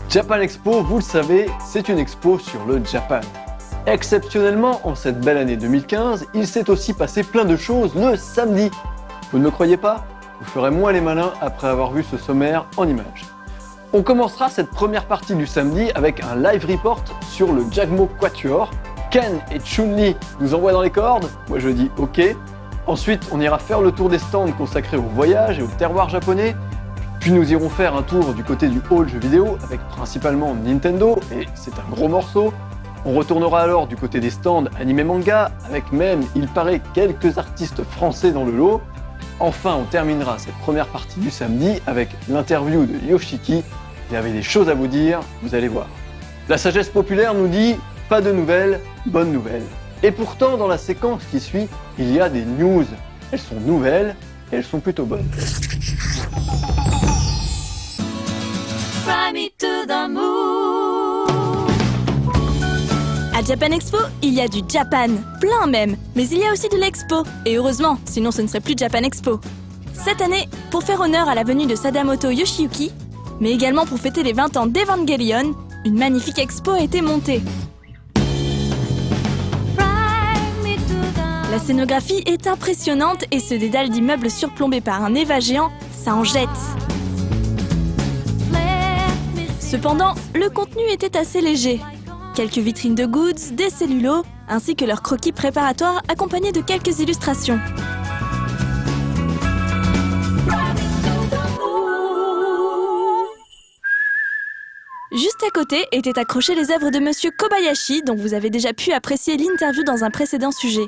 Japan Expo, vous le savez, c'est une expo sur le Japan. Exceptionnellement, en cette belle année 2015, il s'est aussi passé plein de choses le samedi. Vous ne me croyez pas? Vous ferez moins les malins après avoir vu ce sommaire en images. On commencera cette première partie du samedi avec un live report sur le Jagmo Quatuor. Ken et Chun-Li nous envoient dans les cordes, moi je dis ok. Ensuite, on ira faire le tour des stands consacrés au voyage et au terroir japonais. Puis nous irons faire un tour du côté du hall jeux vidéo avec principalement Nintendo, et c'est un gros morceau. On retournera alors du côté des stands anime manga, avec même, il paraît, quelques artistes français dans le lot. Enfin, on terminera cette première partie du samedi avec l'interview de Yoshiki. Il y avait des choses à vous dire, vous allez voir. La sagesse populaire nous dit « pas de nouvelles, bonnes nouvelles ». Et pourtant, dans la séquence qui suit, il y a des news. Elles sont nouvelles et elles sont plutôt bonnes. À Japan Expo, il y a du Japan, plein même, mais il y a aussi de l'Expo, et heureusement, sinon ce ne serait plus Japan Expo. Cette année, pour faire honneur à la venue de Sadamoto Yoshiyuki, mais également pour fêter les 20 ans d'Evangelion, une magnifique expo a été montée. La scénographie est impressionnante et ce dédale d'immeubles surplombés par un Eva géant, ça en jette. Cependant, le contenu était assez léger. Quelques vitrines de goods, des cellulos, ainsi que leurs croquis préparatoires accompagnés de quelques illustrations. Juste à côté étaient accrochées les œuvres de Monsieur Kobayashi, dont vous avez déjà pu apprécier l'interview dans un précédent sujet.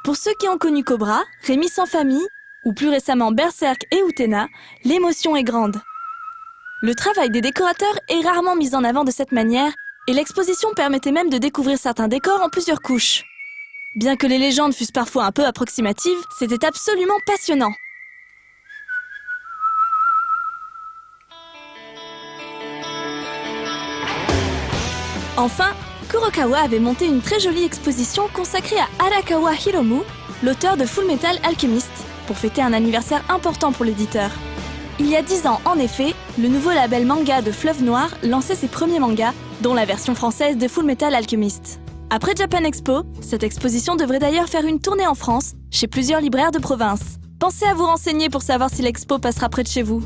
Pour ceux qui ont connu Cobra, Rémi sans famille, ou plus récemment Berserk et Utena, l'émotion est grande. Le travail des décorateurs est rarement mis en avant de cette manière, et l'exposition permettait même de découvrir certains décors en plusieurs couches. Bien que les légendes fussent parfois un peu approximatives, c'était absolument passionnant. Enfin, Kurokawa avait monté une très jolie exposition consacrée à Arakawa Hiromu, l'auteur de Fullmetal Alchemist, pour fêter un anniversaire important pour l'éditeur. Il y a 10 ans, en effet, le nouveau label manga de Fleuve Noir lançait ses premiers mangas, dont la version française de Fullmetal Alchemist. Après Japan Expo, cette exposition devrait d'ailleurs faire une tournée en France, chez plusieurs libraires de province. Pensez à vous renseigner pour savoir si l'expo passera près de chez vous.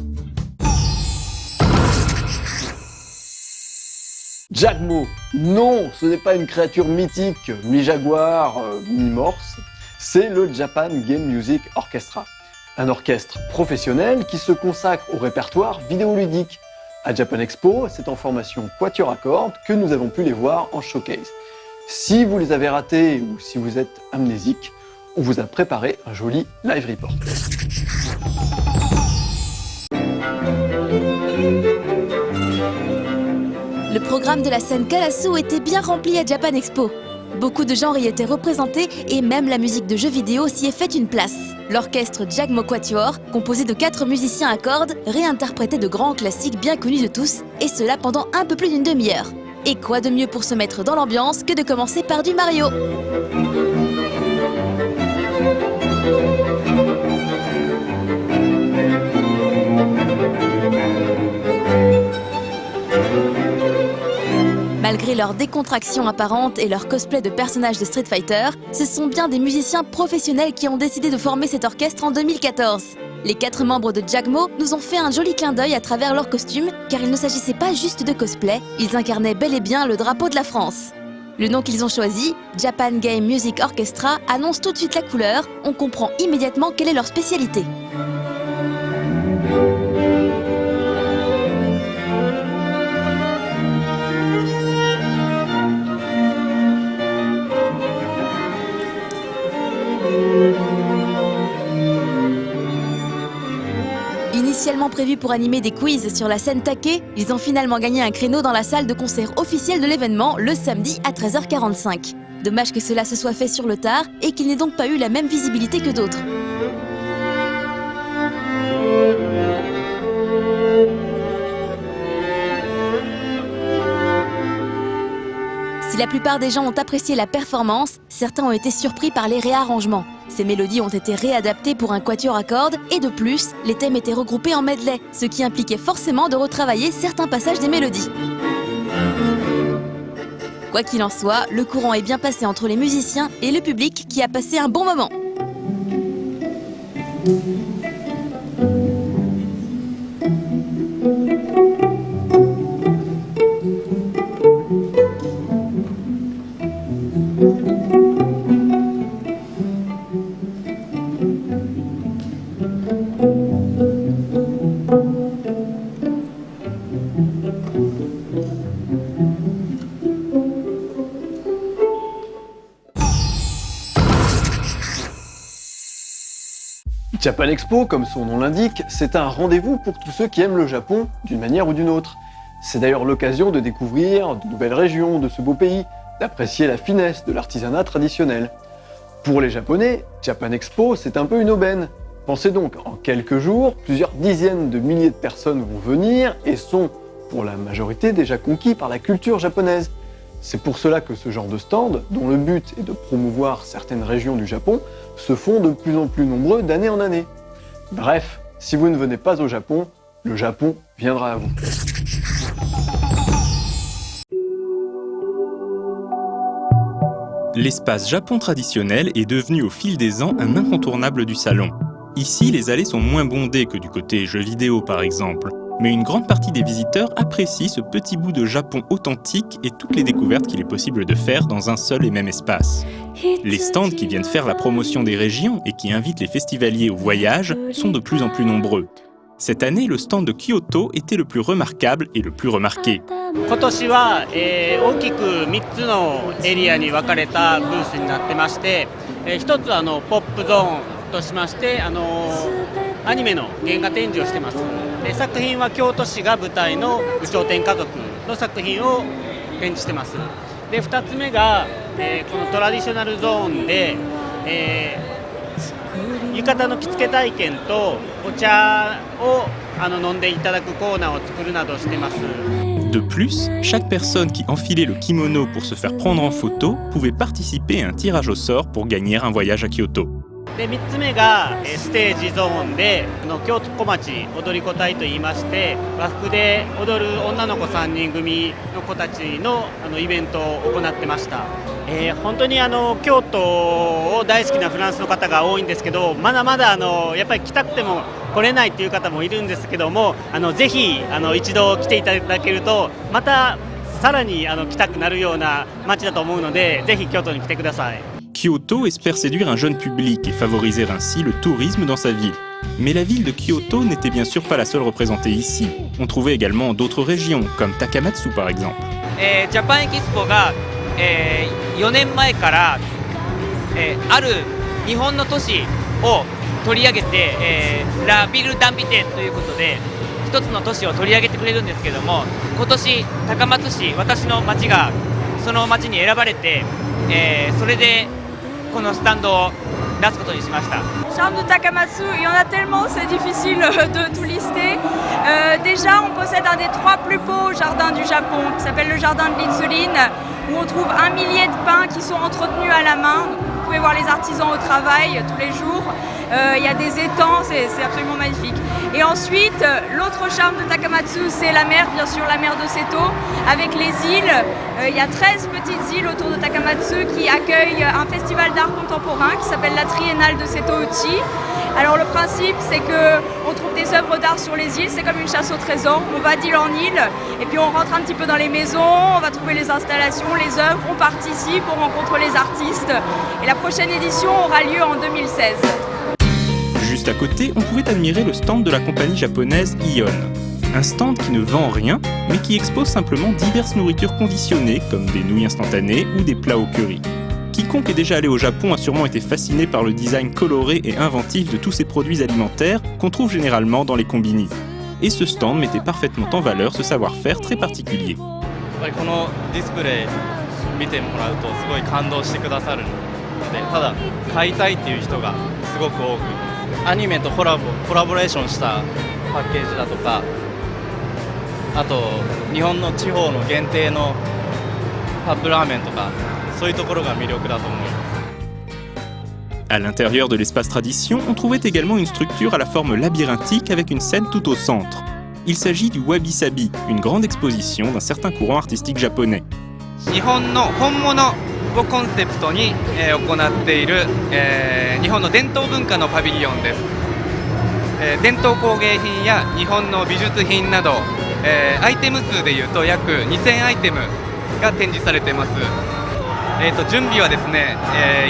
Jagmo, non, ce n'est pas une créature mythique, mi-jaguar, mi-morse, c'est le Japan Game Music Orchestra. Un orchestre professionnel qui se consacre au répertoire vidéoludique. À Japan Expo, c'est en formation quatuor à cordes que nous avons pu les voir en showcase. Si vous les avez ratés ou si vous êtes amnésique, on vous a préparé un joli live report. Le programme de la scène Karasu était bien rempli à Japan Expo. Beaucoup de genres y étaient représentés et même la musique de jeux vidéo s'y est fait une place. L'orchestre Jagmo Quatuor, composé de 4 musiciens à cordes, réinterprétait de grands classiques bien connus de tous, et cela pendant un peu plus d'une demi-heure. Et quoi de mieux pour se mettre dans l'ambiance que de commencer par du Mario? Malgré leur décontraction apparente et leur cosplay de personnages de Street Fighter, ce sont bien des musiciens professionnels qui ont décidé de former cet orchestre en 2014. Les 4 membres de Jagmo nous ont fait un joli clin d'œil à travers leurs costumes, car il ne s'agissait pas juste de cosplay, ils incarnaient bel et bien le drapeau de la France. Le nom qu'ils ont choisi, Japan Game Music Orchestra, annonce tout de suite la couleur, on comprend immédiatement quelle est leur spécialité. Initialement prévus pour animer des quiz sur la scène Take, ils ont finalement gagné un créneau dans la salle de concert officielle de l'événement le samedi à 13h45. Dommage que cela se soit fait sur le tard et qu'il n'ait donc pas eu la même visibilité que d'autres. Si la plupart des gens ont apprécié la performance, certains ont été surpris par les réarrangements. Ces mélodies ont été réadaptées pour un quatuor à cordes et de plus, les thèmes étaient regroupés en medley, ce qui impliquait forcément de retravailler certains passages des mélodies. Quoi qu'il en soit, le courant est bien passé entre les musiciens et le public qui a passé un bon moment. Japan Expo, comme son nom l'indique, c'est un rendez-vous pour tous ceux qui aiment le Japon d'une manière ou d'une autre. C'est d'ailleurs l'occasion de découvrir de nouvelles régions de ce beau pays, d'apprécier la finesse de l'artisanat traditionnel. Pour les Japonais, Japan Expo, c'est un peu une aubaine. Pensez donc, en quelques jours, plusieurs dizaines de milliers de personnes vont venir et sont, pour la majorité, déjà conquis par la culture japonaise. C'est pour cela que ce genre de stand, dont le but est de promouvoir certaines régions du Japon, se font de plus en plus nombreux d'année en année. Bref, si vous ne venez pas au Japon, le Japon viendra à vous. L'espace Japon traditionnel est devenu au fil des ans un incontournable du salon. Ici, les allées sont moins bondées que du côté jeux vidéo par exemple. Mais une grande partie des visiteurs apprécient ce petit bout de Japon authentique et toutes les découvertes qu'il est possible de faire dans un seul et même espace. Les stands qui viennent faire la promotion des régions et qui invitent les festivaliers au voyage sont de plus en plus nombreux. Cette année, le stand de Kyoto était le plus remarquable et le plus remarqué. 今年は、大きく3つのエリアに分かれたブースになってまして、一つはポップゾーンとしまして、アニメの原画展示をしてます。作品は京都市が舞台の有頂天家族の作品を展示してます。で2つ目が、このトラディショナルゾーンで、浴衣の着付け体験とお茶を飲んでいただくコーナーを作るなどしてます。 De plus, chaque personne qui enfilait le kimono pour se faire prendre en photo pouvait participer à un tirage au sort pour gagner un voyage à Kyoto. で3つ目がステージゾーンで京都小町踊り子隊といいまして和服で踊る女の子3人組の子たちのイベントを行ってました、本当に京都を大好きなフランスの方が多いんですけどまだまだやっぱり来たくても来れないっていう方もいるんですけどもぜひ一度来ていただけるとまたさらに来たくなるような街だと思うのでぜひ京都に来てください。 Kyoto espère séduire un jeune public et favoriser ainsi le tourisme dans sa ville. Mais la ville de Kyoto n'était bien sûr pas la seule représentée ici. On trouvait également d'autres régions, comme Takamatsu par exemple. Japan Expo が、4年前から、ある日本の都市を取り上げて、ラビル・ダンビテということで一つの都市を取り上げてくれるんですけども今年高松市私の町がその町に選ばれて、それで Charme de Takamatsu, il y en a tellement, c'est difficile de tout lister. Déjà, on possède un des 3 plus beaux jardins du Japon, qui s'appelle le jardin de l'Insuline, où on trouve 1 millier de pins qui sont entretenus à la main. Vous pouvez voir les artisans au travail tous les jours. Il y a des étangs, c'est absolument magnifique. Et ensuite, l'autre charme de Takamatsu, c'est la mer, bien sûr, la mer de Seto, avec les îles. Il y a 13 petites îles autour de Takamatsu qui accueillent un festival d'art contemporain qui s'appelle la Triennale de Seto-Uchi. Alors le principe, c'est qu'on trouve des œuvres d'art sur les îles, c'est comme une chasse au trésor. On va d'île en île et puis on rentre un petit peu dans les maisons, on va trouver les installations, les œuvres, on participe, on rencontre les artistes. Et la prochaine édition aura lieu en 2016. Juste à côté, on pouvait admirer le stand de la compagnie japonaise Ion. Un stand qui ne vend rien, mais qui expose simplement diverses nourritures conditionnées, comme des nouilles instantanées ou des plats au curry. Quiconque est déjà allé au Japon a sûrement été fasciné par le design coloré et inventif de tous ces produits alimentaires qu'on trouve généralement dans les combini. Et ce stand mettait parfaitement en valeur ce savoir-faire très particulier. このディスプレイ見てもらうとすごい感動してくださるので、ただ買いたいっていう人がすごく多く、アニメとコラボレーションしたパッケージだとか、あと日本の地方の限定のカップラーメンとか、そういうところが魅力だと思います。 À l'intérieur de l'espace tradition, on trouvait également une structure à la forme labyrinthique avec une scène tout au centre. Il s'agit du Wabi Sabi, une grande exposition d'un certain courant artistique japonais. 日本の本物をコンセプトに、行っている、日本の伝統文化のパビリオンです。伝統工芸品や日本の美術品など、アイテム数でいうと約2000アイテムが展示されています。準備はですね、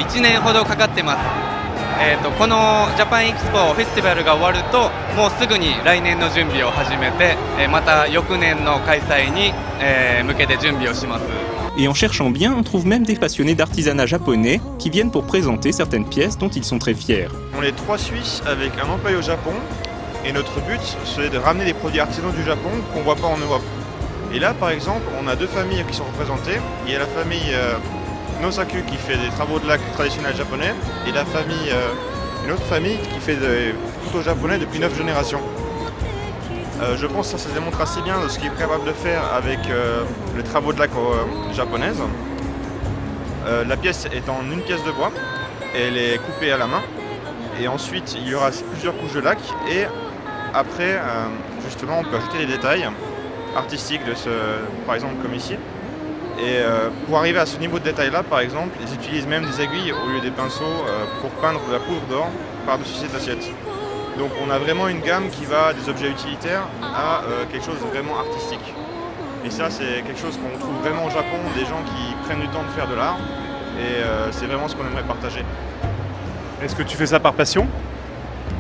1年ほどかかってます。このジャパンエキスポフェスティバルが終わるともうすぐに来年の準備を始めて、また翌年の開催に、向けて準備をします。Et en cherchant bien, on trouve même des passionnés d'artisanat japonais qui viennent pour présenter certaines pièces dont ils sont très fiers. On est 3 Suisses avec un employé au Japon et notre but c'est de ramener des produits artisanaux du Japon qu'on ne voit pas en Europe. Et là par exemple on a 2 familles qui sont représentées. Il y a la famille Nosaku qui fait des travaux de lac traditionnels japonais et la famille, une autre famille qui fait des couteaux japonais depuis 9 générations. Je pense que ça démontre assez bien de ce qu'il est capable de faire avec les travaux de lac japonaises. La pièce est en une pièce de bois, elle est coupée à la main et ensuite il y aura plusieurs couches de lac et après justement on peut ajouter des détails artistiques de ce, par exemple comme ici. Et pour arriver à ce niveau de détail là par exemple ils utilisent même des aiguilles au lieu des pinceaux pour peindre de la poudre d'or par-dessus cette assiette. Donc on a vraiment une gamme qui va des objets utilitaires à quelque chose de vraiment artistique. Et ça c'est quelque chose qu'on trouve vraiment au Japon, des gens qui prennent du temps de faire de l'art et c'est vraiment ce qu'on aimerait partager. Est-ce que tu fais ça par passion ?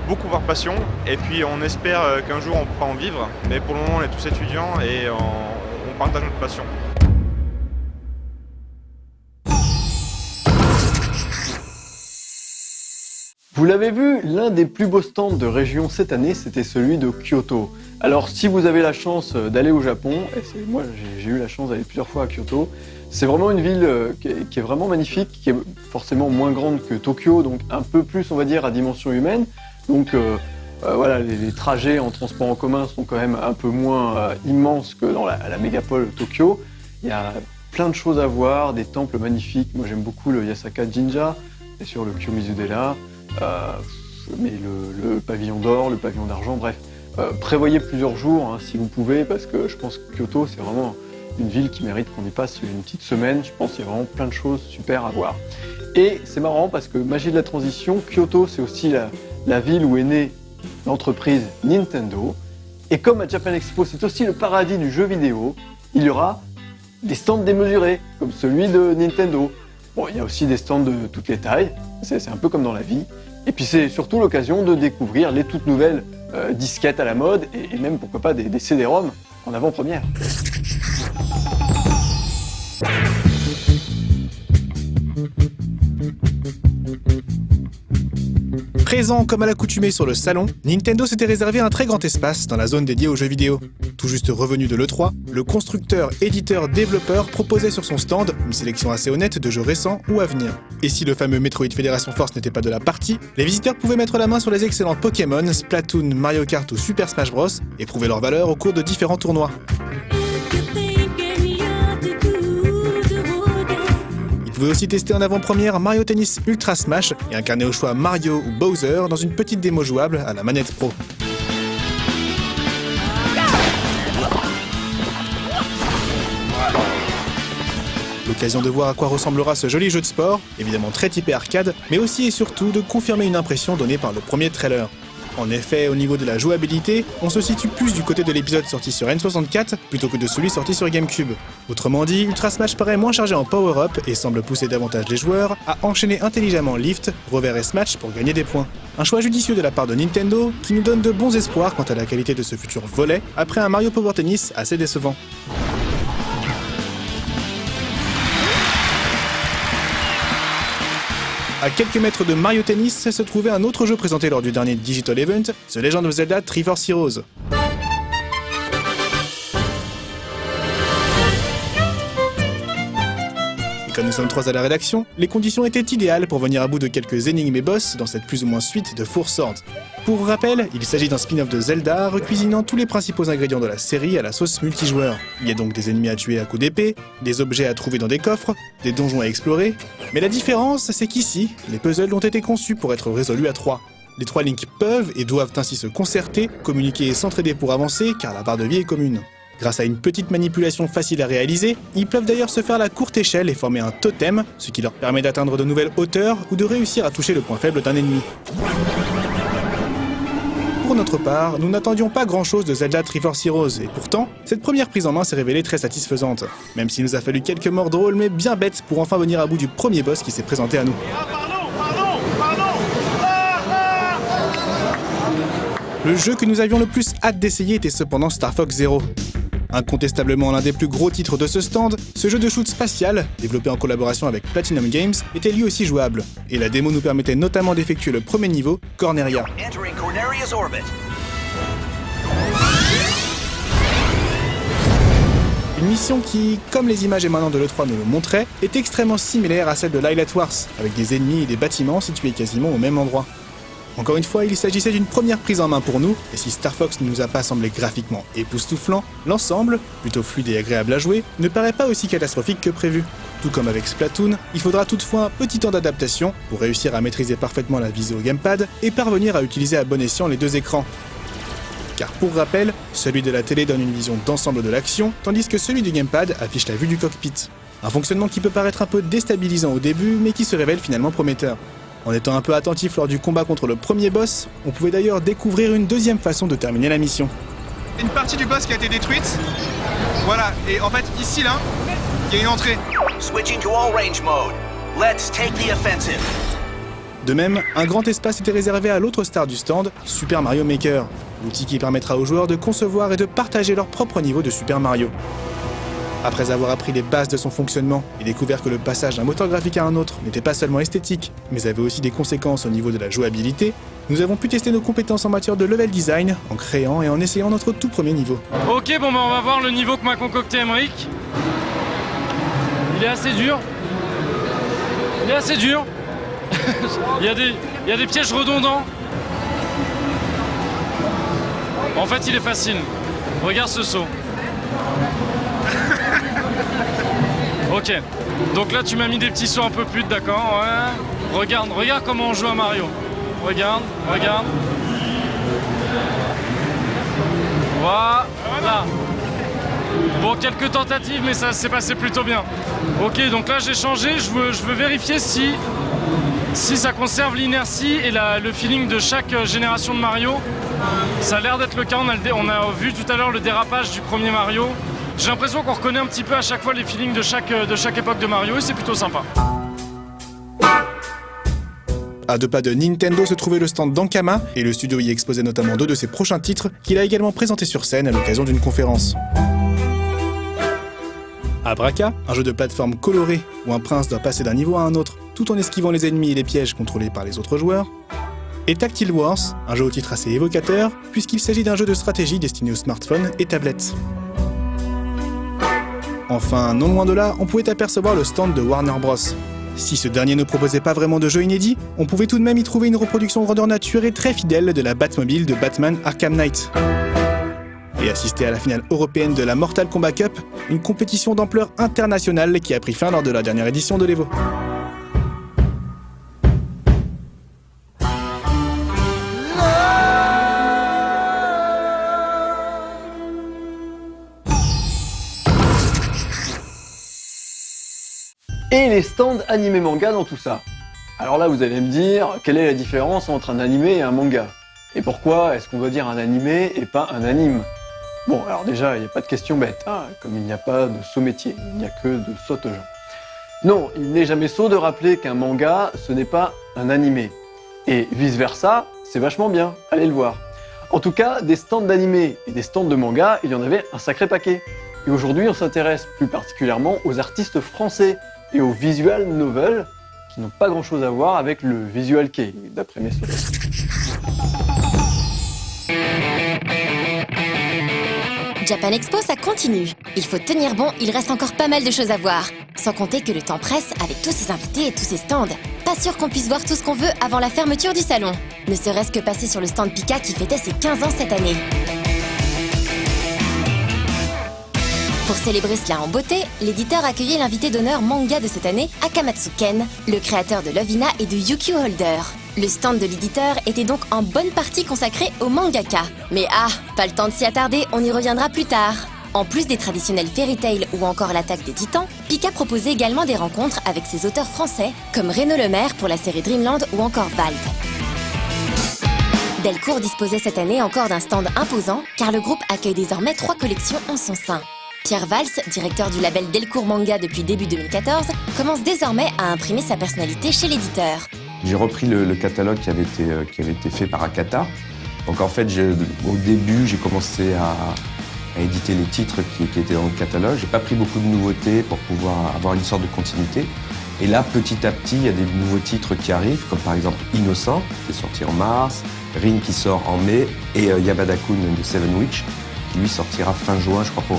Beaucoup par passion et puis on espère qu'un jour on pourra en vivre, mais pour le moment on est tous étudiants et on partage notre passion. Vous l'avez vu, l'un des plus beaux stands de région cette année, c'était celui de Kyoto. Alors si vous avez la chance d'aller au Japon, et moi j'ai eu la chance d'aller plusieurs fois à Kyoto, c'est vraiment une ville qui est vraiment magnifique, qui est forcément moins grande que Tokyo, donc un peu plus on va dire à dimension humaine. Donc voilà, les trajets en transport en commun sont quand même un peu moins immenses que dans la mégapole Tokyo. Il y a plein de choses à voir, des temples magnifiques. Moi j'aime beaucoup le Yasaka Jinja, bien sûr le Kiyomizu-dera. Mais le pavillon d'or, le pavillon d'argent, bref. Prévoyez plusieurs jours hein, si vous pouvez, parce que je pense que Kyoto, c'est vraiment une ville qui mérite qu'on y passe une petite semaine. Je pense qu'il y a vraiment plein de choses super à voir. Et c'est marrant parce que magie de la transition, Kyoto, c'est aussi la ville où est née l'entreprise Nintendo. Et comme à Japan Expo, c'est aussi le paradis du jeu vidéo, il y aura des stands démesurés, comme celui de Nintendo. Bon, il y a aussi des stands de toutes les tailles, c'est un peu comme dans la vie. Et puis c'est surtout l'occasion de découvrir les toutes nouvelles disquettes à la mode et même pourquoi pas des CD-ROM en avant-première. Présent comme à l'accoutumée sur le salon, Nintendo s'était réservé un très grand espace dans la zone dédiée aux jeux vidéo. Tout juste revenu de l'E3, le constructeur, éditeur, développeur proposait sur son stand une sélection assez honnête de jeux récents ou à venir. Et si le fameux Metroid Federation Force n'était pas de la partie, les visiteurs pouvaient mettre la main sur les excellents Pokémon, Splatoon, Mario Kart ou Super Smash Bros et prouver leur valeur au cours de différents tournois. Vous pouvez aussi tester en avant-première Mario Tennis Ultra Smash et incarner au choix Mario ou Bowser dans une petite démo jouable à la manette pro. L'occasion de voir à quoi ressemblera ce joli jeu de sport, évidemment très typé arcade, mais aussi et surtout de confirmer une impression donnée par le premier trailer. En effet, au niveau de la jouabilité, on se situe plus du côté de l'épisode sorti sur N64 plutôt que de celui sorti sur GameCube. Autrement dit, Ultra Smash paraît moins chargé en power-up et semble pousser davantage les joueurs à enchaîner intelligemment lift, revers et smash pour gagner des points. Un choix judicieux de la part de Nintendo qui nous donne de bons espoirs quant à la qualité de ce futur volet après un Mario Power Tennis assez décevant. À quelques mètres de Mario Tennis se trouvait un autre jeu présenté lors du dernier Digital Event, The Legend of Zelda Triforce Heroes. Et comme nous sommes 3 à la rédaction, les conditions étaient idéales pour venir à bout de quelques énigmes et boss dans cette plus ou moins suite de Four Swords. Pour rappel, il s'agit d'un spin-off de Zelda recuisinant tous les principaux ingrédients de la série à la sauce multijoueur. Il y a donc des ennemis à tuer à coups d'épée, des objets à trouver dans des coffres, des donjons à explorer, mais la différence c'est qu'ici, les puzzles ont été conçus pour être résolus à 3. Les 3 Links peuvent et doivent ainsi se concerter, communiquer et s'entraider pour avancer car la barre de vie est commune. Grâce à une petite manipulation facile à réaliser, ils peuvent d'ailleurs se faire la courte échelle et former un totem, ce qui leur permet d'atteindre de nouvelles hauteurs ou de réussir à toucher le point faible d'un ennemi. Pour notre part, nous n'attendions pas grand-chose de Zelda Triforce Heroes, et pourtant, cette première prise en main s'est révélée très satisfaisante, même s'il nous a fallu quelques morts drôles mais bien bêtes pour enfin venir à bout du premier boss qui s'est présenté à nous. Le jeu que nous avions le plus hâte d'essayer était cependant Star Fox Zero. Incontestablement l'un des plus gros titres de ce stand, ce jeu de shoot spatial, développé en collaboration avec Platinum Games, était lui aussi jouable, et la démo nous permettait notamment d'effectuer le premier niveau, Corneria. Une mission qui, comme les images émanant de l'E3 nous le montraient, est extrêmement similaire à celle de Lylat Wars, avec des ennemis et des bâtiments situés quasiment au même endroit. Encore une fois, il s'agissait d'une première prise en main pour nous, et si Star Fox ne nous a pas semblé graphiquement époustouflant, l'ensemble, plutôt fluide et agréable à jouer, ne paraît pas aussi catastrophique que prévu. Tout comme avec Splatoon, il faudra toutefois un petit temps d'adaptation pour réussir à maîtriser parfaitement la visée au gamepad et parvenir à utiliser à bon escient les deux écrans. Car pour rappel, celui de la télé donne une vision d'ensemble de l'action, tandis que celui du gamepad affiche la vue du cockpit. Un fonctionnement qui peut paraître un peu déstabilisant au début, mais qui se révèle finalement prometteur. En étant un peu attentif lors du combat contre le premier boss, on pouvait d'ailleurs découvrir une deuxième façon de terminer la mission. Une partie du boss qui a été détruite, voilà, et en fait ici là, il y a une entrée. Switching to all range mode. Let's take the offensive. De même, un grand espace était réservé à l'autre star du stand, Super Mario Maker, l'outil qui permettra aux joueurs de concevoir et de partager leur propre niveau de Super Mario. Après avoir appris les bases de son fonctionnement et découvert que le passage d'un moteur graphique à un autre n'était pas seulement esthétique, mais avait aussi des conséquences au niveau de la jouabilité, nous avons pu tester nos compétences en matière de level design en créant et en essayant notre tout premier niveau. Ok, bon bah on va voir le niveau que m'a concocté Emric. Il est assez dur. Il est assez dur. il y a des pièges redondants. En fait, il est facile. Regarde ce saut. Ok, donc là tu m'as mis des petits sauts un peu plus, d'accord, ouais. Regarde comment on joue à Mario. Regarde. Voilà. Bon, quelques tentatives, mais ça s'est passé plutôt bien. Ok, donc là j'ai changé, je veux vérifier si ça conserve l'inertie et le feeling de chaque génération de Mario. Ça a l'air d'être le cas, on a vu tout à l'heure le dérapage du premier Mario. J'ai l'impression qu'on reconnaît un petit peu à chaque fois les feelings de chaque époque de Mario et c'est plutôt sympa. À 2 pas de Nintendo se trouvait le stand d'Ankama et le studio y exposait notamment 2 de ses prochains titres qu'il a également présentés sur scène à l'occasion d'une conférence. Abraka, un jeu de plateforme coloré où un prince doit passer d'un niveau à un autre tout en esquivant les ennemis et les pièges contrôlés par les autres joueurs. Et Tactile Wars, un jeu au titre assez évocateur puisqu'il s'agit d'un jeu de stratégie destiné aux smartphones et tablettes. Enfin, non loin de là, on pouvait apercevoir le stand de Warner Bros. Si ce dernier ne proposait pas vraiment de jeu inédit, on pouvait tout de même y trouver une reproduction grandeur nature et très fidèle de la Batmobile de Batman Arkham Knight. Et assister à la finale européenne de la Mortal Kombat Cup, une compétition d'ampleur internationale qui a pris fin lors de la dernière édition de l'Evo. Et les stands animé manga dans tout ça. Alors là, vous allez me dire, quelle est la différence entre un animé et un manga? Et pourquoi est-ce qu'on doit dire un animé et pas un anime? Bon, alors déjà, il n'y a pas de question bête, hein, comme il n'y a pas de saut métier, il n'y a que de saute-gens. Non, il n'est jamais sot de rappeler qu'un manga, ce n'est pas un animé. Et vice-versa, c'est vachement bien, allez le voir. En tout cas, des stands d'animé et des stands de manga, il y en avait un sacré paquet. Et aujourd'hui, on s'intéresse plus particulièrement aux artistes français et aux visual novels, qui n'ont pas grand-chose à voir avec le visual kei, d'après mes sources. Japan Expo, ça continue. Il faut tenir bon, il reste encore pas mal de choses à voir. Sans compter que le temps presse avec tous ces invités et tous ces stands. Pas sûr qu'on puisse voir tout ce qu'on veut avant la fermeture du salon. Ne serait-ce que passer sur le stand Pika qui fêtait ses 15 ans cette année. Pour célébrer cela en beauté, l'éditeur a accueilli l'invité d'honneur manga de cette année, Akamatsu Ken, le créateur de Lovina et de Yu-Gi-Oh! Holder. Le stand de l'éditeur était donc en bonne partie consacré au mangaka. Mais pas le temps de s'y attarder, on y reviendra plus tard. En plus des traditionnels Fairy Tail ou encore l'attaque des Titans, Pika proposait également des rencontres avec ses auteurs français comme Renaud Lemaire pour la série Dreamland ou encore Vald. Delcourt disposait cette année encore d'un stand imposant car le groupe accueille désormais 3 collections en son sein. Pierre Valls, directeur du label Delcourt Manga depuis début 2014, commence désormais à imprimer sa personnalité chez l'éditeur. J'ai repris le catalogue qui avait été fait par Akata. Donc en fait, au début, j'ai commencé à éditer les titres qui étaient dans le catalogue. J'ai pas pris beaucoup de nouveautés pour pouvoir avoir une sorte de continuité. Et là, petit à petit, il y a des nouveaux titres qui arrivent, comme par exemple Innocent, qui est sorti en mars, Rin qui sort en mai, et Yamada-kun de Seven Witch, qui lui sortira fin juin, je crois, pour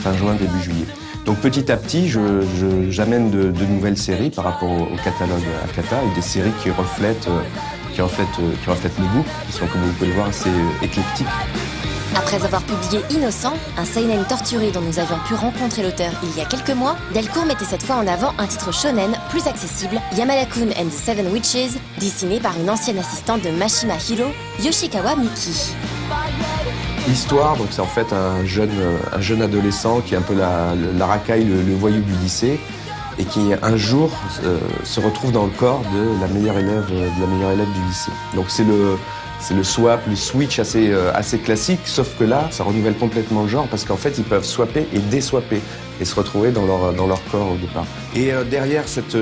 fin juin, début juillet. Donc petit à petit, j'amène de nouvelles séries par rapport au catalogue Akata, et des séries qui reflètent mes goûts, qui sont, comme vous pouvez le voir, assez éclectiques. Après avoir publié Innocent, un seinen torturé dont nous avions pu rencontrer l'auteur il y a quelques mois, Delcourt mettait cette fois en avant un titre shonen plus accessible, Yamada-kun and the Seven Witches, dessiné par une ancienne assistante de Mashima Hiro, Yoshikawa Miki. L'histoire, donc c'est en fait un jeune adolescent qui est un peu la racaille, le voyou du lycée, et qui un jour se retrouve dans le corps de la meilleure élève du lycée. Donc c'est le swap, le switch assez classique, sauf que là, ça renouvelle complètement le genre parce qu'en fait, ils peuvent swapper et déswapper et se retrouver dans leur corps au départ. Et derrière cette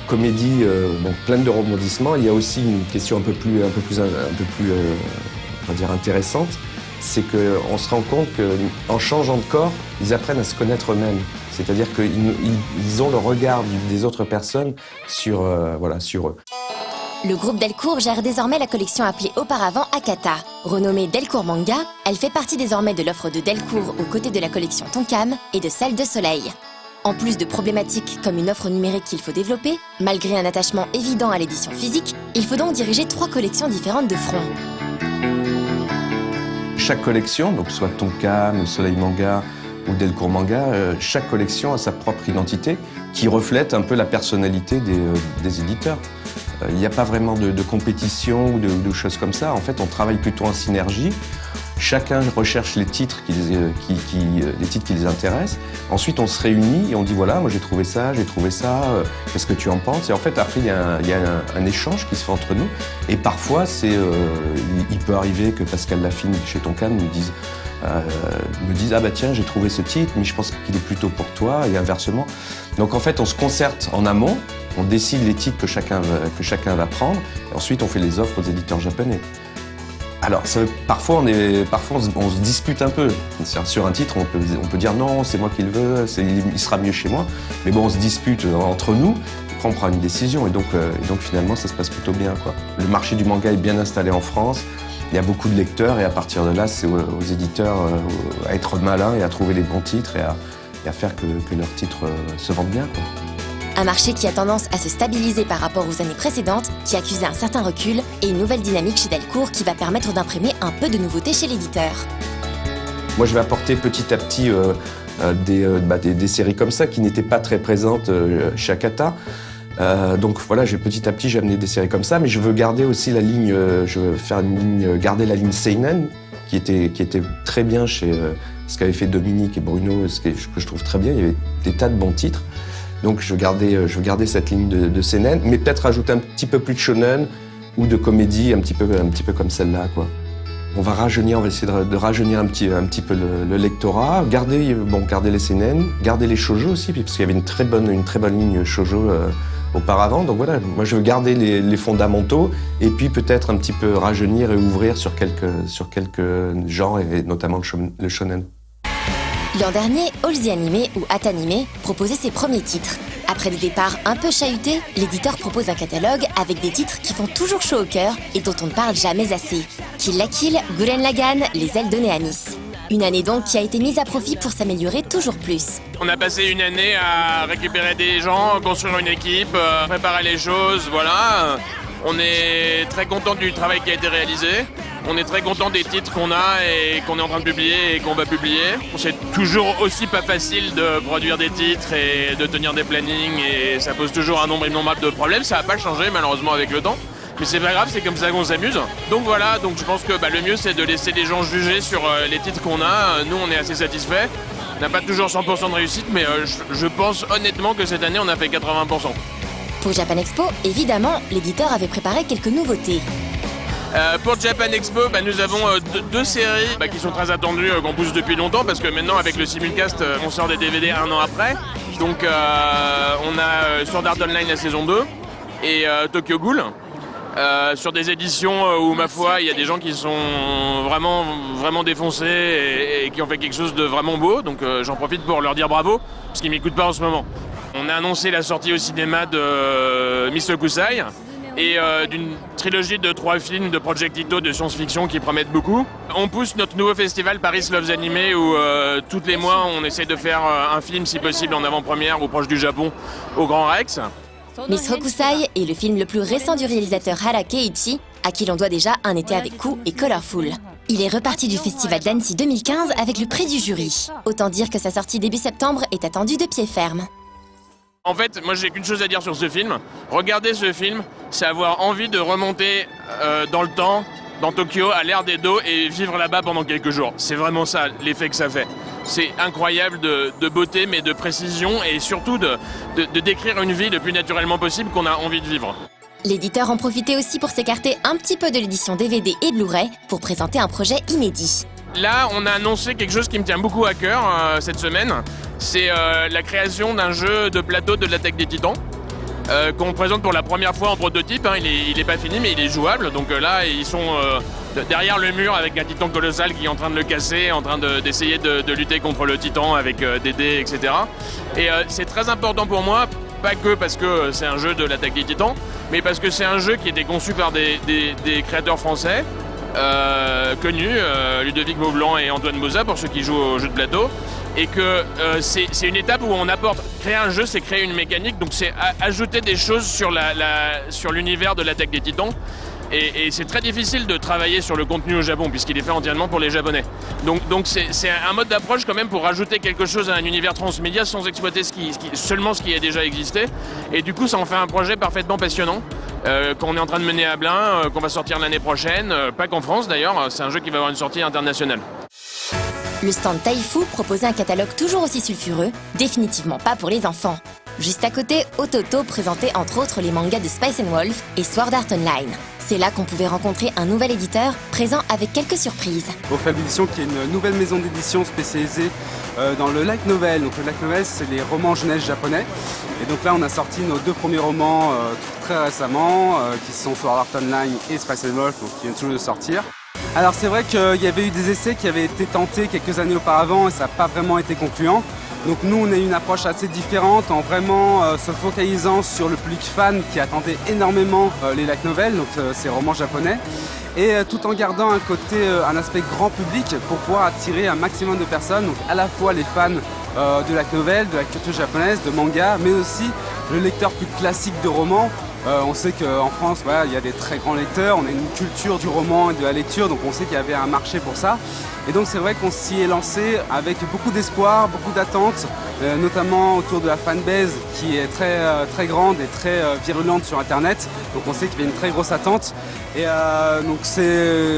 comédie pleine de rebondissements, il y a aussi une question un peu plus on va dire intéressante, c'est qu'on se rend compte qu'en changeant de corps, ils apprennent à se connaître eux-mêmes. C'est-à-dire qu'ils ont le regard des autres personnes sur eux. Le groupe Delcourt gère désormais la collection appelée auparavant Akata. Renommée Delcourt Manga, elle fait partie désormais de l'offre de Delcourt aux côtés de la collection Tonkam et de celle de Soleil. En plus de problématiques comme une offre numérique qu'il faut développer, malgré un attachement évident à l'édition physique, il faut donc diriger 3 collections différentes de front. Chaque collection, donc soit Tonkam, Soleil Manga ou Delcourt Manga, chaque collection a sa propre identité qui reflète un peu la personnalité des éditeurs. Il n'y a pas vraiment de compétition ou de choses comme ça. En fait, on travaille plutôt en synergie. Chacun recherche les titres qui les intéressent. Ensuite, on se réunit et on dit voilà, moi j'ai trouvé ça, qu'est-ce que tu en penses? Et en fait, après, il y a un échange qui se fait entre nous. Et parfois, il peut arriver que Pascal Lafine chez Tonkam me dise ah bah tiens, j'ai trouvé ce titre, mais je pense qu'il est plutôt pour toi, et inversement. Donc en fait, on se concerte en amont, on décide les titres que chacun va prendre, et ensuite on fait les offres aux éditeurs japonais. Alors parfois on se dispute un peu. Sur un titre, on peut dire non, c'est moi qui le veux, il sera mieux chez moi. Mais bon, on se dispute entre nous, après on prend une décision, et donc finalement ça se passe plutôt bien, quoi. Le marché du manga est bien installé en France. Il y a beaucoup de lecteurs et à partir de là, c'est aux éditeurs à être malins et à trouver les bons titres et à faire que leurs titres se vendent bien, quoi. Un marché qui a tendance à se stabiliser par rapport aux années précédentes, qui accusait un certain recul, et une nouvelle dynamique chez Delcourt qui va permettre d'imprimer un peu de nouveauté chez l'éditeur. Moi, je vais apporter petit à petit des séries comme ça qui n'étaient pas très présentes chez Akata. Donc voilà, petit à petit, j'ai amené des séries comme ça, mais je veux garder aussi la ligne, garder la ligne seinen, qui était très bien chez ce qu'avaient fait Dominique et Bruno, ce que je trouve très bien. Il y avait des tas de bons titres. Donc je veux garder cette ligne de seinen, mais peut-être rajouter un petit peu plus de shonen ou de comédie, un petit peu comme celle-là, quoi. On va essayer de rajeunir un petit peu le lectorat, garder les seinen, garder les shoujo aussi, parce qu'il y avait une très bonne ligne shoujo auparavant. Donc voilà, moi je veux garder les fondamentaux et puis peut-être un petit peu rajeunir et ouvrir sur quelques genres, et notamment le shonen. L'an dernier, All the Anime ou Atanime proposait ses premiers titres. Après des départs un peu chahutés, l'éditeur propose un catalogue avec des titres qui font toujours chaud au cœur et dont on ne parle jamais assez. Kill la Kill, Gurren Lagann, Les ailes de Néamis. Une année donc qui a été mise à profit pour s'améliorer toujours plus. On a passé une année à récupérer des gens, construire une équipe, préparer les choses, voilà. On est très content du travail qui a été réalisé. On est très content des titres qu'on a et qu'on est en train de publier et qu'on va publier. C'est toujours aussi pas facile de produire des titres et de tenir des plannings, et ça pose toujours un nombre innombrable de problèmes. Ça n'a pas changé malheureusement avec le temps. Mais c'est pas grave, c'est comme ça qu'on s'amuse. Donc voilà, donc je pense que le mieux c'est de laisser les gens juger sur les titres qu'on a. Nous on est assez satisfaits. On n'a pas toujours 100% de réussite, mais je pense honnêtement que cette année on a fait 80%. Pour Japan Expo, évidemment, l'éditeur avait préparé quelques nouveautés. Pour Japan Expo, nous avons deux séries qui sont très attendues, qu'on pousse depuis longtemps, parce que maintenant avec le simulcast, on sort des DVD un an après. Donc on a Sword Art Online la saison 2 et Tokyo Ghoul. Sur des éditions où, ma foi, il y a des gens qui sont vraiment défoncés et qui ont fait quelque chose de vraiment beau. Donc j'en profite pour leur dire bravo, parce qu'ils m'écoutent pas en ce moment. On a annoncé la sortie au cinéma de Miss Hokusai et d'une trilogie de 3 films de Project Ito de science-fiction qui promettent beaucoup. On pousse notre nouveau festival Paris Loves Anime où tous les mois on essaie de faire un film si possible en avant-première ou proche du Japon au Grand Rex. Miss Hokusai est le film le plus récent du réalisateur Hara Keiichi, à qui l'on doit déjà Un été avec Kou et Colorful. Il est reparti du festival d'Annecy 2015 avec le prix du jury. Autant dire que sa sortie début septembre est attendue de pied ferme. En fait, moi j'ai qu'une chose à dire sur ce film. Regarder ce film, c'est avoir envie de remonter dans le temps, dans Tokyo, à l'ère d'Edo et vivre là-bas pendant quelques jours. C'est vraiment ça, l'effet que ça fait. C'est incroyable de beauté, mais de précision et surtout de décrire une vie le plus naturellement possible qu'on a envie de vivre. L'éditeur en profitait aussi pour s'écarter un petit peu de l'édition DVD et Blu-ray pour présenter un projet inédit. Là, on a annoncé quelque chose qui me tient beaucoup à cœur cette semaine. C'est la création d'un jeu de plateau de l'Attaque des Titans. Qu'on présente pour la première fois en prototype. Il est pas fini, mais il est jouable. Donc là, ils sont derrière le mur avec un titan colossal qui est en train de le casser, en train d'essayer de lutter contre le titan avec des dés, etc. Et c'est très important pour moi, pas que parce que c'est un jeu de l'Attaque des Titans, mais parce que c'est un jeu qui a été conçu par des créateurs français connus, Ludovic Maublanc et Antoine Boza, pour ceux qui jouent au jeu de plateau. Et que c'est une étape où on apporte, créer un jeu, c'est créer une mécanique, donc c'est ajouter des choses sur l'univers de l'Attaque des Titans. Et c'est très difficile de travailler sur le contenu au Japon, puisqu'il est fait entièrement pour les Japonais. Donc c'est un mode d'approche quand même pour rajouter quelque chose à un univers transmédia sans exploiter seulement ce qui a déjà existé. Et du coup, ça en fait un projet parfaitement passionnant, qu'on est en train de mener à Blain, qu'on va sortir l'année prochaine, pas qu'en France d'ailleurs, c'est un jeu qui va avoir une sortie internationale. Le stand Taifu proposait un catalogue toujours aussi sulfureux, définitivement pas pour les enfants. Juste à côté, Ototo présentait entre autres les mangas de Spice & Wolf et Sword Art Online. C'est là qu'on pouvait rencontrer un nouvel éditeur, présent avec quelques surprises. Fab Édition, qui est une nouvelle maison d'édition spécialisée dans le light novel. Donc le light novel, c'est les romans jeunesse japonais. Et donc là, on a sorti nos 2 premiers romans très récemment, qui sont Sword Art Online et Spice & Wolf, donc qui viennent toujours de sortir. Alors c'est vrai qu'il y avait eu des essais qui avaient été tentés quelques années auparavant et ça n'a pas vraiment été concluant. Donc nous on a une approche assez différente en vraiment se focalisant sur le public fan qui attendait énormément les light novels, donc ces romans japonais, et tout en gardant un aspect grand public pour pouvoir attirer un maximum de personnes, donc à la fois les fans de light novel, de la culture japonaise, de manga, mais aussi le lecteur plus classique de romans. On sait qu'en France, il y a des très grands lecteurs, on a une culture du roman et de la lecture, donc on sait qu'il y avait un marché pour ça. Et donc c'est vrai qu'on s'y est lancé avec beaucoup d'espoir, beaucoup d'attentes, notamment autour de la fanbase qui est très grande et très virulente sur Internet. Donc on sait qu'il y a une très grosse attente. Et donc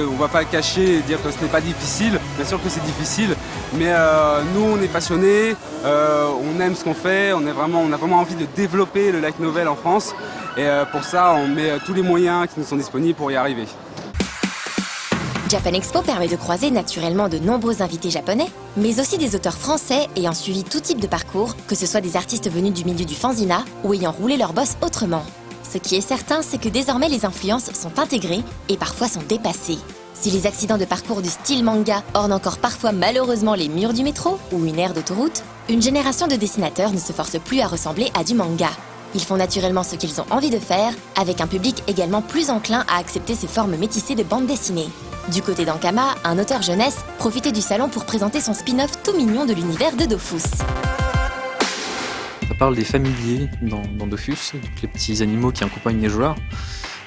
on va pas le cacher et dire que ce n'est pas difficile. Bien sûr que c'est difficile, mais nous on est passionnés, on aime ce qu'on fait, on a vraiment envie de développer le light novel en France. Et pour ça, on met tous les moyens qui nous sont disponibles pour y arriver. Japan Expo permet de croiser naturellement de nombreux invités japonais, mais aussi des auteurs français ayant suivi tout type de parcours, que ce soit des artistes venus du milieu du fanzina ou ayant roulé leur boss autrement. Ce qui est certain, c'est que désormais les influences sont intégrées et parfois sont dépassées. Si les accidents de parcours du style manga ornent encore parfois malheureusement les murs du métro ou une aire d'autoroute, une génération de dessinateurs ne se force plus à ressembler à du manga. Ils font naturellement ce qu'ils ont envie de faire, avec un public également plus enclin à accepter ces formes métissées de bande dessinée. Du côté d'Ankama, un auteur jeunesse profitait du salon pour présenter son spin-off tout mignon de l'univers de Dofus. Ça parle des familiers dans Dofus, donc les petits animaux qui accompagnent les joueurs.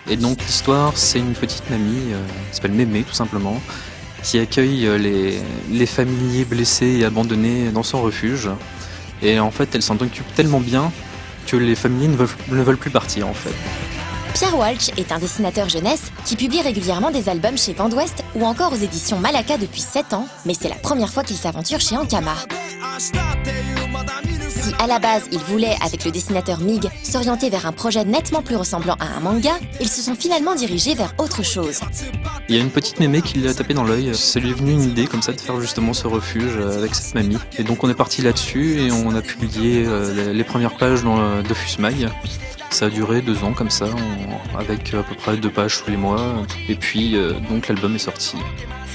Et donc l'histoire, c'est une petite mamie, qui s'appelle Mémé tout simplement, qui accueille les familiers blessés et abandonnés dans son refuge. Et en fait, elle s'en occupe tellement bien que les familiers ne veulent plus partir en fait. Pierre Walsh est un dessinateur jeunesse qui publie régulièrement des albums chez Vent d'Ouest ou encore aux éditions Malaka depuis 7 ans, mais c'est la première fois qu'il s'aventure chez Ankama. Si à la base, ils voulaient, avec le dessinateur Mig, s'orienter vers un projet nettement plus ressemblant à un manga, ils se sont finalement dirigés vers autre chose. Il y a une petite mémé qui l'a tapé dans l'œil. Ça lui est venu une idée comme ça de faire justement ce refuge avec cette mamie. Et donc on est parti là-dessus et on a publié les premières pages dans le Dofus Mag. Ça a duré 2 ans comme ça, avec à peu près 2 pages tous les mois. Et puis donc l'album est sorti.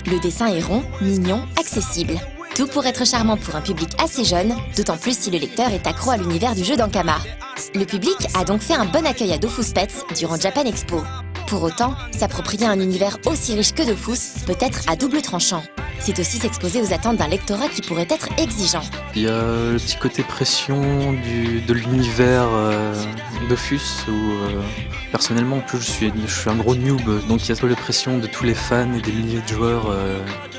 Le dessin est rond, mignon, accessible. Tout pour être charmant pour un public assez jeune, d'autant plus si le lecteur est accro à l'univers du jeu d'Ankama. Le public a donc fait un bon accueil à Dofus Pets durant Japan Expo. Pour autant, s'approprier un univers aussi riche que Dofus peut être à double tranchant. C'est aussi s'exposer aux attentes d'un lectorat qui pourrait être exigeant. Il y a le petit côté pression de l'univers Dofus où personnellement en plus je suis un gros noob, donc il y a la pression de tous les fans et des milliers de joueurs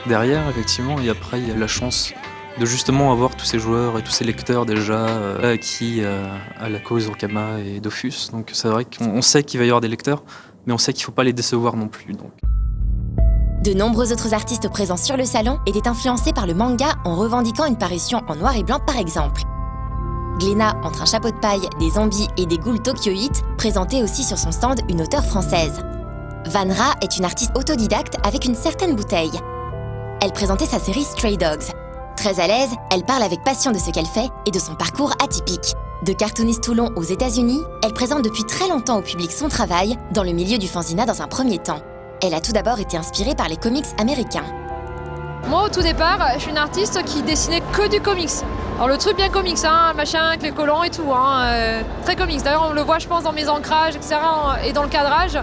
derrière effectivement, et après il y a la chance de justement avoir tous ces joueurs et tous ces lecteurs déjà acquis à la cause Ankama et Dofus, donc c'est vrai qu'on sait qu'il va y avoir des lecteurs, mais on sait qu'il ne faut pas les décevoir non plus. Donc. De nombreux autres artistes présents sur le salon étaient influencés par le manga en revendiquant une parution en noir et blanc par exemple. Glénat, entre un chapeau de paille, des zombies et des ghouls tokyoïtes, présentait aussi sur son stand une auteure française. Vanra est une artiste autodidacte avec une certaine bouteille. Elle présentait sa série Stray Dogs. Très à l'aise, elle parle avec passion de ce qu'elle fait et de son parcours atypique. De cartooniste Toulon aux États-Unis, elle présente depuis très longtemps au public son travail, dans le milieu du fanzina dans un premier temps. Elle a tout d'abord été inspirée par les comics américains. Moi, au tout départ, je suis une artiste qui dessinait que du comics. Alors le truc bien comics, hein, machin, avec les collants et tout, très comics. D'ailleurs, on le voit, je pense, dans mes ancrages, etc. Et dans le cadrage,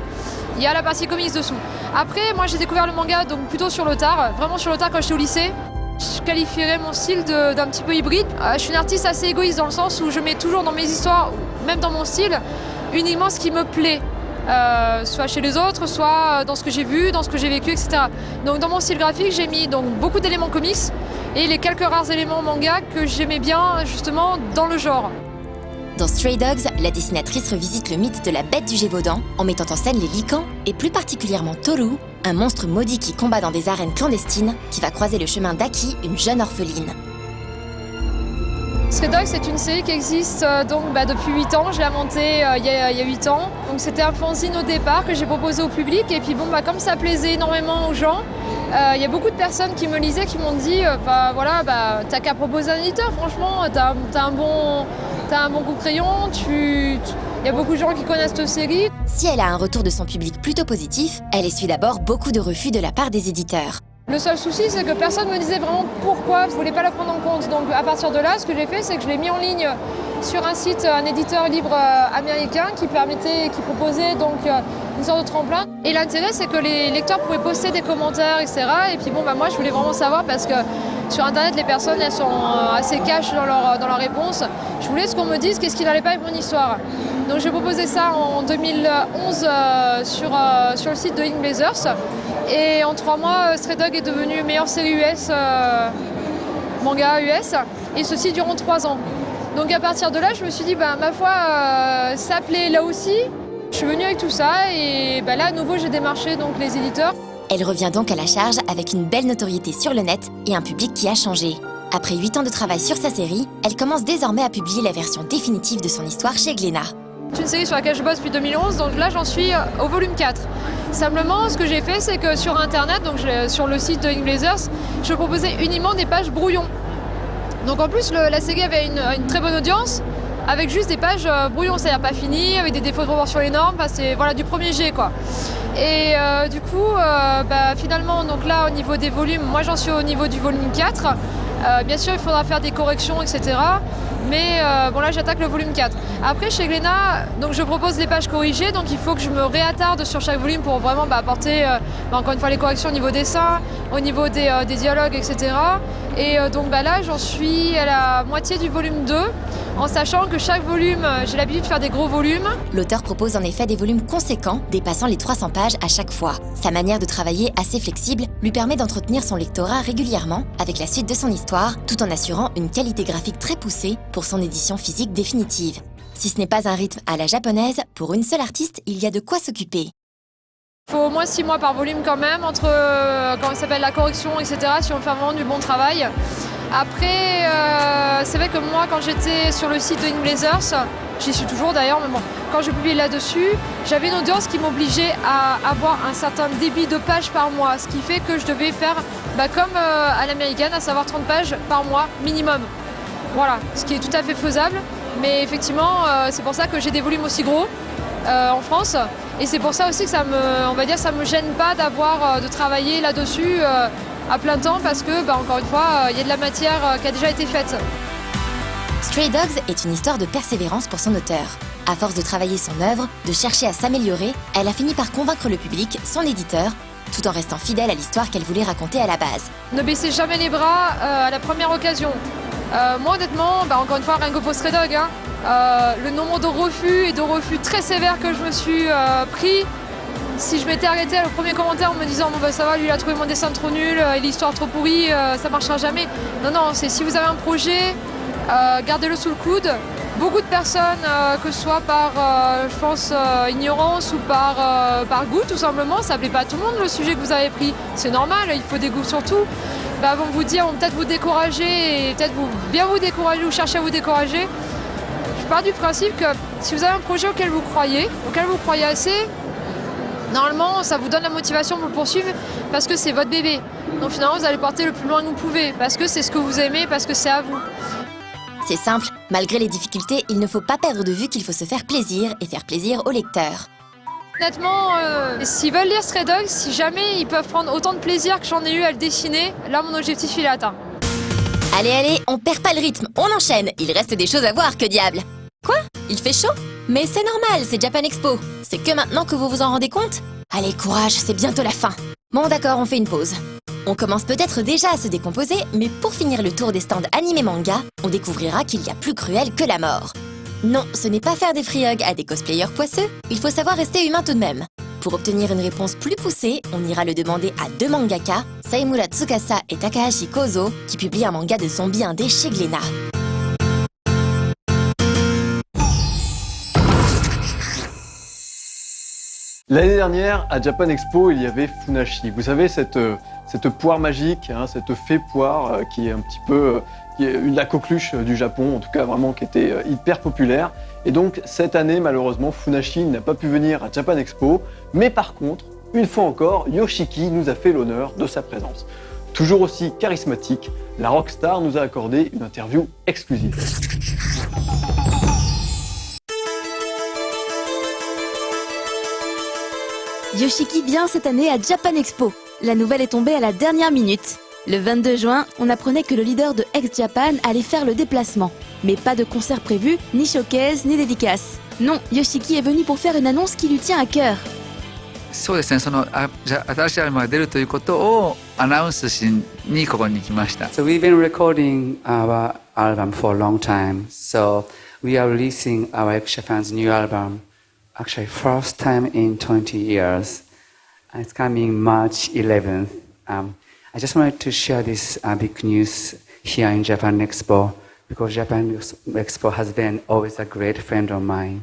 il y a la partie comics dessous. Après, moi, j'ai découvert le manga donc plutôt sur le tard, vraiment sur le tard quand j'étais au lycée. Je qualifierais mon style d'un petit peu hybride. Je suis une artiste assez égoïste dans le sens où je mets toujours dans mes histoires, même dans mon style, uniquement ce qui me plaît. Soit chez les autres, soit dans ce que j'ai vu, dans ce que j'ai vécu, etc. Donc dans mon style graphique, j'ai mis donc beaucoup d'éléments comics et les quelques rares éléments manga que j'aimais bien justement dans le genre. Dans Stray Dogs, la dessinatrice revisite le mythe de la bête du Gévaudan en mettant en scène les Lycans et plus particulièrement Toru, un monstre maudit qui combat dans des arènes clandestines qui va croiser le chemin d'Aki, une jeune orpheline. Stray Dogs, c'est une série qui existe depuis 8 ans. Je l'ai montée il y a 8 ans. Donc c'était un fanzine au départ que j'ai proposé au public. Et puis comme ça plaisait énormément aux gens, il y a beaucoup de personnes qui me lisaient, qui m'ont dit t'as qu'à proposer un éditeur, franchement, t'as un bon coup de crayon, il y a beaucoup de gens qui connaissent cette série. Si elle a un retour de son public plutôt positif, elle essuie d'abord beaucoup de refus de la part des éditeurs. Le seul souci, c'est que personne ne me disait vraiment pourquoi je voulais pas la prendre en compte. Donc à partir de là, ce que j'ai fait, c'est que je l'ai mis en ligne sur un site, un éditeur libre américain qui proposait donc une sorte de tremplin. Et l'intérêt, c'est que les lecteurs pouvaient poster des commentaires, etc. Et puis moi, je voulais vraiment savoir parce que sur Internet, les personnes, elles sont assez cash dans leur réponse. Je voulais qu'on me dise qu'est-ce qui n'allait pas avec mon histoire. Donc j'ai proposé ça en 2011 sur le site de Ink Blazers. Et en 3 mois, Stray Dogs est devenu meilleure série US, manga US, et ceci durant 3 ans. Donc à partir de là, je me suis dit, ma foi, ça plaît là aussi. Je suis venue avec tout ça, et là, à nouveau, j'ai démarché donc, les éditeurs. Elle revient donc à la charge avec une belle notoriété sur le net et un public qui a changé. Après 8 ans de travail sur sa série, elle commence désormais à publier la version définitive de son histoire chez Glénat. C'est une série sur laquelle je bosse depuis 2011, donc là j'en suis au volume 4. Simplement, ce que j'ai fait, c'est que sur Internet, donc sur le site de Ink Blazers, je proposais uniquement des pages brouillons. Donc en plus, la série avait une très bonne audience, avec juste des pages brouillons, c'est-à-dire pas finies, avec des défauts de proportion énormes, c'est du premier jet quoi. Et du coup, finalement, donc là au niveau des volumes, moi j'en suis au niveau du volume 4. Bien sûr, il faudra faire des corrections, etc. Mais là, j'attaque le volume 4. Après, chez Glénat, donc je propose les pages corrigées, donc il faut que je me réattarde sur chaque volume pour vraiment apporter, encore une fois, les corrections au niveau dessin, au niveau des dialogues, etc. Et donc là, j'en suis à la moitié du volume 2, en sachant que chaque volume, j'ai l'habitude de faire des gros volumes. L'auteur propose en effet des volumes conséquents, dépassant les 300 pages à chaque fois. Sa manière de travailler assez flexible lui permet d'entretenir son lectorat régulièrement avec la suite de son histoire, tout en assurant une qualité graphique très poussée pour son édition physique définitive. Si ce n'est pas un rythme à la japonaise, pour une seule artiste, il y a de quoi s'occuper. Il faut au moins 6 mois par volume quand même, entre la correction, etc., si on fait vraiment du bon travail. Après, c'est vrai que moi, quand j'étais sur le site de InBlazers, j'y suis toujours d'ailleurs, mais bon, quand je publiais là-dessus, j'avais une audience qui m'obligeait à avoir un certain débit de pages par mois, ce qui fait que je devais faire comme à l'américaine, à savoir 30 pages par mois minimum. Voilà, ce qui est tout à fait faisable, mais effectivement, c'est pour ça que j'ai des volumes aussi gros en France, et c'est pour ça aussi que ça me gêne pas de travailler là-dessus à plein temps, parce que, encore une fois, il y a de la matière qui a déjà été faite. Stray Dogs est une histoire de persévérance pour son auteur. À force de travailler son œuvre, de chercher à s'améliorer, elle a fini par convaincre le public, son éditeur, tout en restant fidèle à l'histoire qu'elle voulait raconter à la base. Ne baissez jamais les bras à la première occasion. Moi, honnêtement, encore une fois, rien que pour Stray Dogs, le nombre de refus et de refus très sévères que je me suis pris, si je m'étais arrêtée au premier commentaire en me disant bon ça va, lui il a trouvé mon dessin trop nul et l'histoire trop pourrie, ça marchera jamais. Non, c'est si vous avez un projet, gardez-le sous le coude. Beaucoup de personnes, que ce soit par, je pense, ignorance ou par goût tout simplement, ça plaît pas à tout le monde le sujet que vous avez pris. C'est normal, il faut des goûts surtout. Vont vous dire, vont peut-être vous décourager et peut-être bien vous décourager ou chercher à vous décourager. Je pars du principe que si vous avez un projet auquel vous croyez assez, normalement, ça vous donne la motivation pour le poursuivre parce que c'est votre bébé. Donc finalement, vous allez porter le plus loin que vous pouvez parce que c'est ce que vous aimez, parce que c'est à vous. C'est simple, malgré les difficultés, il ne faut pas perdre de vue qu'il faut se faire plaisir et faire plaisir au lecteur. Honnêtement, s'ils veulent lire Stray Dogs, si jamais ils peuvent prendre autant de plaisir que j'en ai eu à le dessiner, là mon objectif il est atteint. Allez, on perd pas le rythme, on enchaîne. Il reste des choses à voir, que diable. Quoi? Il fait chaud? Mais c'est normal, c'est Japan Expo. C'est que maintenant que vous vous en rendez compte? Allez, courage, c'est bientôt la fin. Bon d'accord, on fait une pause. On commence peut-être déjà à se décomposer, mais pour finir le tour des stands animés manga, on découvrira qu'il y a plus cruel que la mort. Non, ce n'est pas faire des free hugs à des cosplayers poisseux, il faut savoir rester humain tout de même. Pour obtenir une réponse plus poussée, on ira le demander à 2 mangaka, Saimura Tsukasa et Takahashi Kozo, qui publient un manga de zombies indé chez Glénat. L'année dernière, à Japan Expo, il y avait Funashi. Vous savez, cette poire magique, cette fée poire qui est un petit peu qui est la coqueluche du Japon, en tout cas vraiment qui était hyper populaire. Et donc cette année, malheureusement, Funashi n'a pas pu venir à Japan Expo. Mais par contre, une fois encore, Yoshiki nous a fait l'honneur de sa présence. Toujours aussi charismatique, la rockstar nous a accordé une interview exclusive. Yoshiki vient cette année à Japan Expo. La nouvelle est tombée à la dernière minute. Le 22 juin, on apprenait que le leader de X-Japan allait faire le déplacement. Mais pas de concert prévu, ni showcase, ni dédicace. Non, Yoshiki est venu pour faire une annonce qui lui tient à cœur. そうですね、新しいアルバムが出るということをアナウンスしにここに来ました。So we've been recording our album for a long time. So we are releasing our X-Japan's new album, actually first time in 20 years. And it's coming March 11th. I just wanted to share this big news here in Japan Expo because Japan Expo has been always a great friend of mine.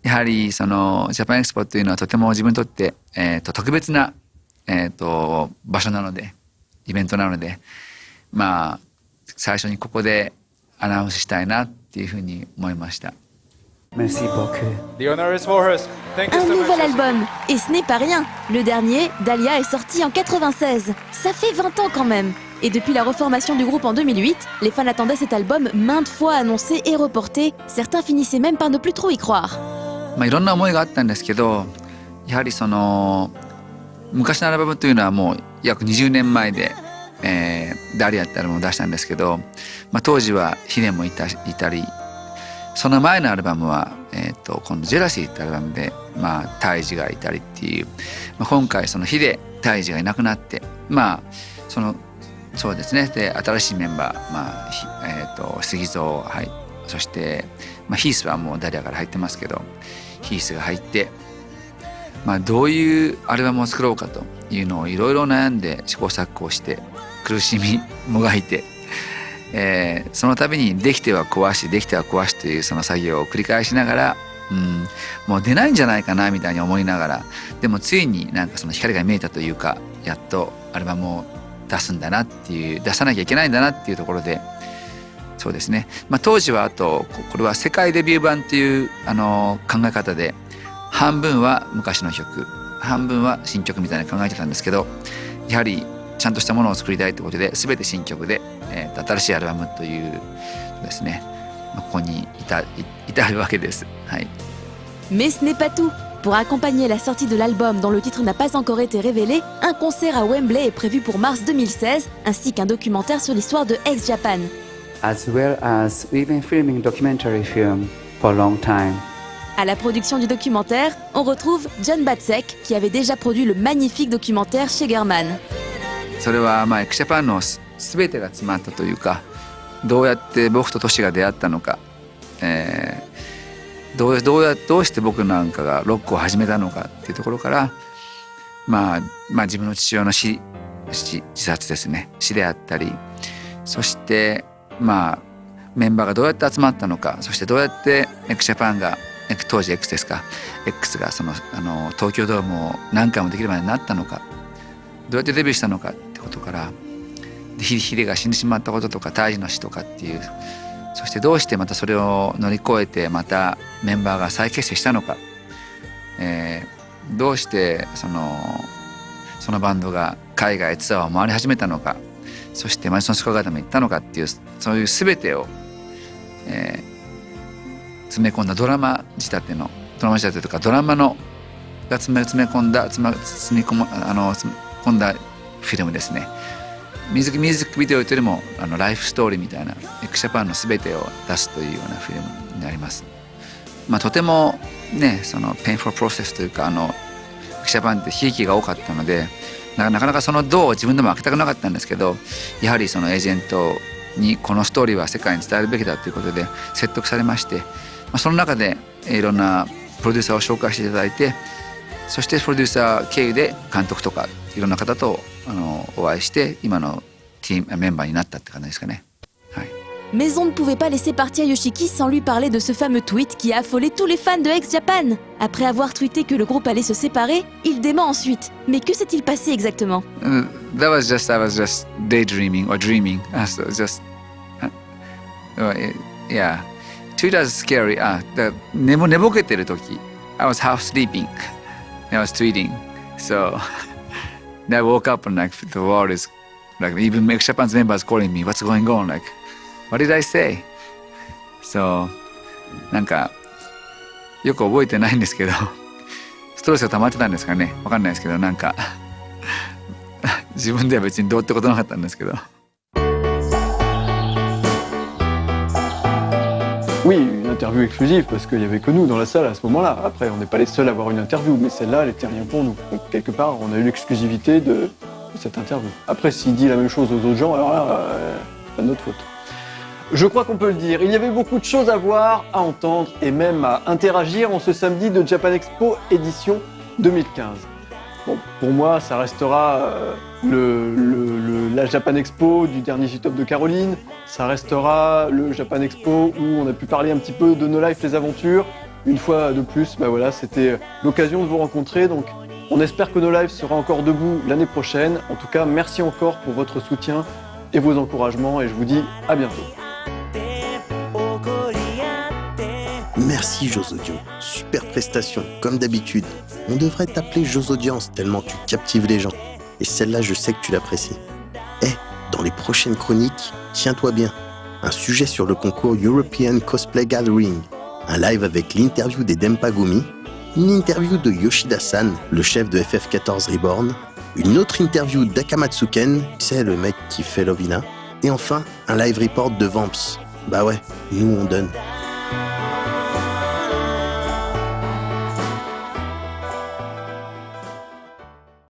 やはりそのジャパンエクスポというのはとても自分にとって、特別な、場所なのでイベントなので、まあ最初にここでアナウンスしたいなっていうふうに思いました。Merci beaucoup. The honor is for us. Thank you Un so much. nouvel album, et ce n'est pas rien. Le dernier, Dahlia, est sorti en 96. Ça fait 20 ans quand même. Et depuis la reformation du groupe en 2008, les fans attendaient cet album maintes fois annoncé et reporté. Certains finissaient même par ne plus trop y croire. まあいろんな思いがあったんですけど、やはりその昔のアルバムというのはもう約20年前で、ダリアってアルバムを出したんですけど、まあ、当時はヒデもいたり、その前のアルバムは、今度「ジェラシー」ってアルバムで、まあ、タイジがいたりっていう、まあ、今回そのヒデタイジがいなくなって、まあそうですね、で新しいメンバー、まあ杉蔵、はい、そして、まあ、ヒースはもうダリアから入ってますけど、ヒースが入って、まあ、どういうアルバムを作ろうかというのをいろいろ悩んで試行錯誤して苦しみもがいて、その度にできては壊しできては壊しというその作業を繰り返しながら、もう出ないんじゃないかなみたいに思いながら、でもついになんかその光が見えたというか、やっとアルバムを出すんだなっていう、出さなきゃいけないんだなっていうところで、そうですね、当時はあとこれは世界デビュー版っていう考え方で、半分は昔の曲半分は新曲みたいな考えてたんですけど、やはりちゃんとしたものを作りたいということで全て新曲で、新しいアルバムというですね、ここに至るわけです。はい。Mais ce n'est pas tout. Pour accompagner la sortie de l'album dont le titre n'a pas encore été révélé, un concert à Wembley est prévu pour mars 2016, ainsi qu'un documentaire sur l'histoire de X-Japan. As well as we've been filming documentary film for a long time. À la production du documentaire, on retrouve John Batsek, qui avait déjà produit le magnifique documentaire chez German. それはX-Japan の全てが詰まったというか、どうやって僕とトシが出会ったのか、どうして僕なんかがロックを始めたのかっていうところから、自分の父親の自殺ですね、死であったり、そしてメンバーがどうやって集まったのか、そしてどうやって X-Japan が当時 X ですか、X が東京ドームを何回もできるまでになったのか、どうやってデビューしたのかってことから、ヒデが死んでしまったこととか、タイジの死とかっていう、そしてどうしてまたそれを乗り越えてまたメンバーが再結成したのか、どうしてそのバンドが海外ツアーを回り始めたのか、そしてマジソン・スクエアガーデンも行ったのかっていう、そういう全てを、詰め込んだドラマ仕立てとか、ドラマが詰め込んだフィルムですね。ミュージックビデオというよりもライフストーリーみたいな X-Japan の全てを出すというようなフィルムになります。とてもね、そのペインフォープロセスというか、X-Japan って悲劇が多かったので、なかなかそのドアを自分でも開けたくなかったんですけど、やはりそのエージェントにこのストーリーは世界に伝えるべきだということで説得されまして、その中でいろんなプロデューサーを紹介していただいて、そしてプロデューサー経由で監督とかいろんな方とお会いして、今のメンバーになったって感じですかね。はい。Mais on ne pouvait pas laisser partir Yoshiki sans lui parler de ce fameux tweet qui a affolé tous les fans de X-Japan. Après avoir tweeté que le groupe allait se séparer, il dément ensuite. Mais que s'est-il passé exactement? I was just daydreaming or dreaming. Yeah. Tweet was scary. 寝ぼけてる時、I was half sleeping. I was tweeting. So I woke up and the world is even X-Japan's members calling me, "What's going on?" What did I say? So よく覚えてないんですけど、ストレスが溜まってたんですかね。わかんないですけど、自分では別にどうってことなかったんですけど。Oui, une interview exclusive parce qu'il n'y avait que nous dans la salle à ce moment-là. Après, on n'est pas les seuls à avoir une interview, mais celle-là, elle était rien pour nous. Donc, quelque part, on a eu l'exclusivité de cette interview. Après, s'il dit la même chose aux autres gens, alors là, c'est pas de notre faute. Je crois qu'on peut le dire, il y avait beaucoup de choses à voir, à entendre et même à interagir en ce samedi de Japan Expo édition 2015. Bon, pour moi, ça restera la Japan Expo du dernier J-Top de Caroline, ça restera le Japan Expo où on a pu parler un petit peu de No Life les aventures. Une fois de plus, voilà, c'était l'occasion de vous rencontrer, donc on espère que No Life sera encore debout l'année prochaine. En tout cas, merci encore pour votre soutien et vos encouragements et je vous dis à bientôt. Merci Josodio, super prestation, comme d'habitude. On devrait t'appeler Josaudience tellement tu captives les gens. Et celle-là, je sais que tu l'apprécies. Dans les prochaines chroniques, tiens-toi bien. Un sujet sur le concours European Cosplay Gathering. Un live avec l'interview des Dempagumi. Une interview de Yoshida-san, le chef de FF14 Reborn. Une autre interview d'Akamatsuken, c'est le mec qui fait Lovina. Et enfin, un live report de Vamps. Bah ouais, nous on donne.